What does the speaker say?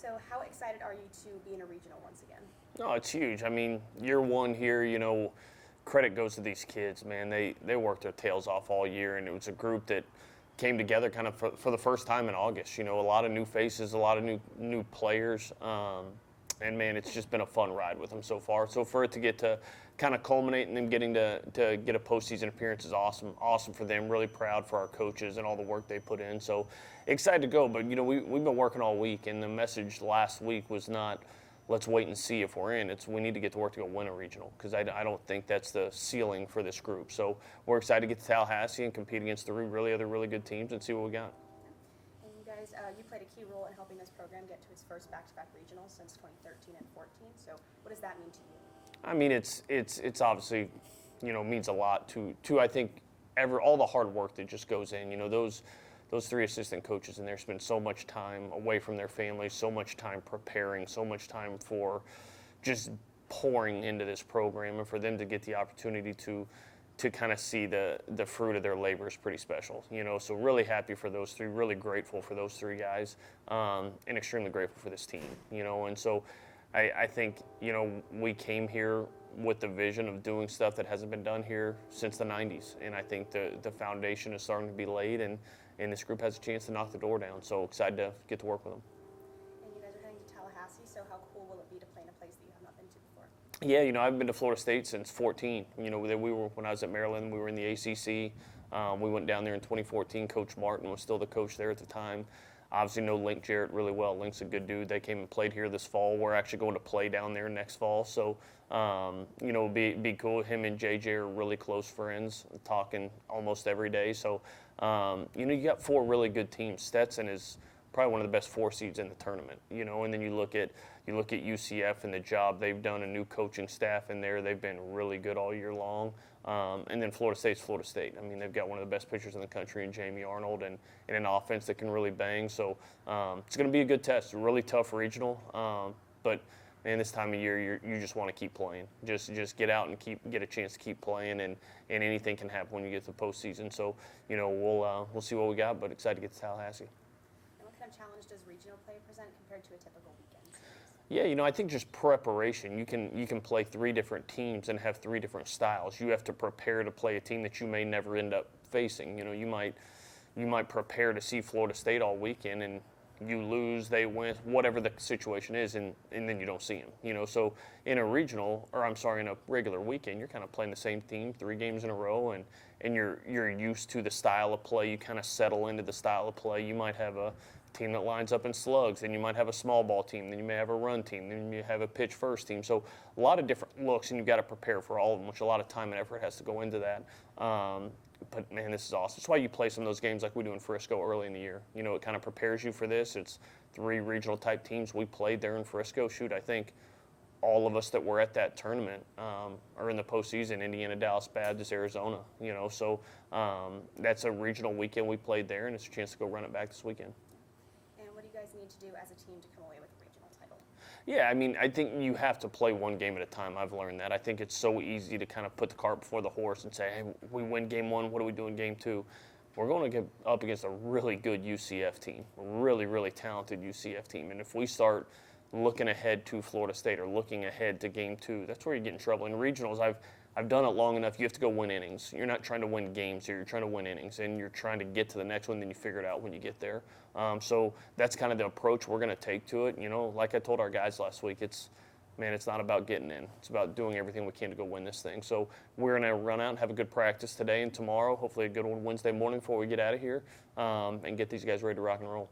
So how excited are you to be in a regional once again? No, it's huge. I mean, year one here, credit goes to these kids, man. They worked their tails off all year, and it was a group that came together kind of for the first time in August. A lot of new faces, a lot of new players, and man, it's just been a fun ride with them so far. So for it to get to kind of culminate and them getting to get a postseason appearance is awesome. Awesome for them. Really proud for our coaches and all the work they put in. So excited to go. But we've been working all week, and the message last week was not, let's wait and see if we're in. It's we need to get to work to go win a regional, because I don't think that's the ceiling for this group. So we're excited to get to Tallahassee and compete against the other really good teams and see what we got. And you guys, you played a key role in helping this program get to its first back-to-back regionals since 2013 and 14. So what does that mean to you? I mean, it's obviously, means a lot to I think all the hard work that just goes in. Those three assistant coaches in there spend so much time away from their families, so much time preparing, so much time for just pouring into this program, and for them to get the opportunity to kind of see the fruit of their labor is pretty special. So really happy for those three, really grateful for those three guys, and extremely grateful for this team. And so I think, we came here with the vision of doing stuff that hasn't been done here since the 90s. And I think the foundation is starting to be laid, and this group has a chance to knock the door down. So excited to get to work with them. And you guys are heading to Tallahassee, so how cool will it be to play in a place that you have not been to before? Yeah, I've been to Florida State since 14. When I was at Maryland, we were in the ACC. We went down there in 2014. Coach Martin was still the coach there at the time. Obviously know Link Jarrett really well. Link's a good dude. They came and played here this fall. We're actually going to play down there next fall. So, be cool. Him and JJ are really close friends, talking almost every day. So, you got four really good teams. Stetson is probably one of the best 4 seeds in the tournament. And then you look at UCF and the job they've done, a new coaching staff in there. They've been really good all year long. And then Florida State's Florida State. I mean, they've got one of the best pitchers in the country in Jamie Arnold, and an offense that can really bang. So it's going to be a good test. A really tough regional. But man, this time of year, you just want to keep playing. Just get out and get a chance to keep playing, and anything can happen when you get to the postseason. So we'll see what we got, but excited to get to Tallahassee. And what kind of challenge does regional play present compared to a typical weekend series? Yeah, I think just preparation. You can play 3 different teams and have 3 different styles. You have to prepare to play a team that you may never end up facing. You might prepare to see Florida State all weekend, and you lose, they win, whatever the situation is, and then you don't see them. So in a in a regular weekend, you're kind of playing the same team 3 games in a row, and you're used to the style of play. You kind of settle into the style of play. You might have a team that lines up in slugs, then you might have a small ball team, then you may have a run team, then you have a pitch first team. So a lot of different looks, and you've got to prepare for all of them, which a lot of time and effort has to go into that. But man, this is awesome. That's why you play some of those games like we do in Frisco early in the year. It kind of prepares you for this. It's 3 regional type teams. We played there in Frisco. Shoot, I think all of us that were at that tournament are in the postseason. Indiana, Dallas, Baptist, Arizona. So that's a regional weekend we played there, and it's a chance to go run it back this weekend. What do you guys need to do as a team to come away with a regional title? Yeah, I mean, I think you have to play one game at a time. I've learned that. I think it's so easy to kind of put the cart before the horse and say, hey, we win game 1, what do we do in game 2? We're going to get up against a really good UCF team, a really, really talented UCF team. And if we start looking ahead to Florida State or looking ahead to game 2, that's where you get in trouble. In regionals, I've done it long enough. You have to go win innings. You're not trying to win games here. You're trying to win innings, and you're trying to get to the next one. Then you figure it out when you get there. So that's kind of the approach we're going to take to it. Like I told our guys last week, it's not about getting in. It's about doing everything we can to go win this thing. So we're going to run out and have a good practice today and tomorrow. Hopefully a good one Wednesday morning before we get out of here, and get these guys ready to rock and roll.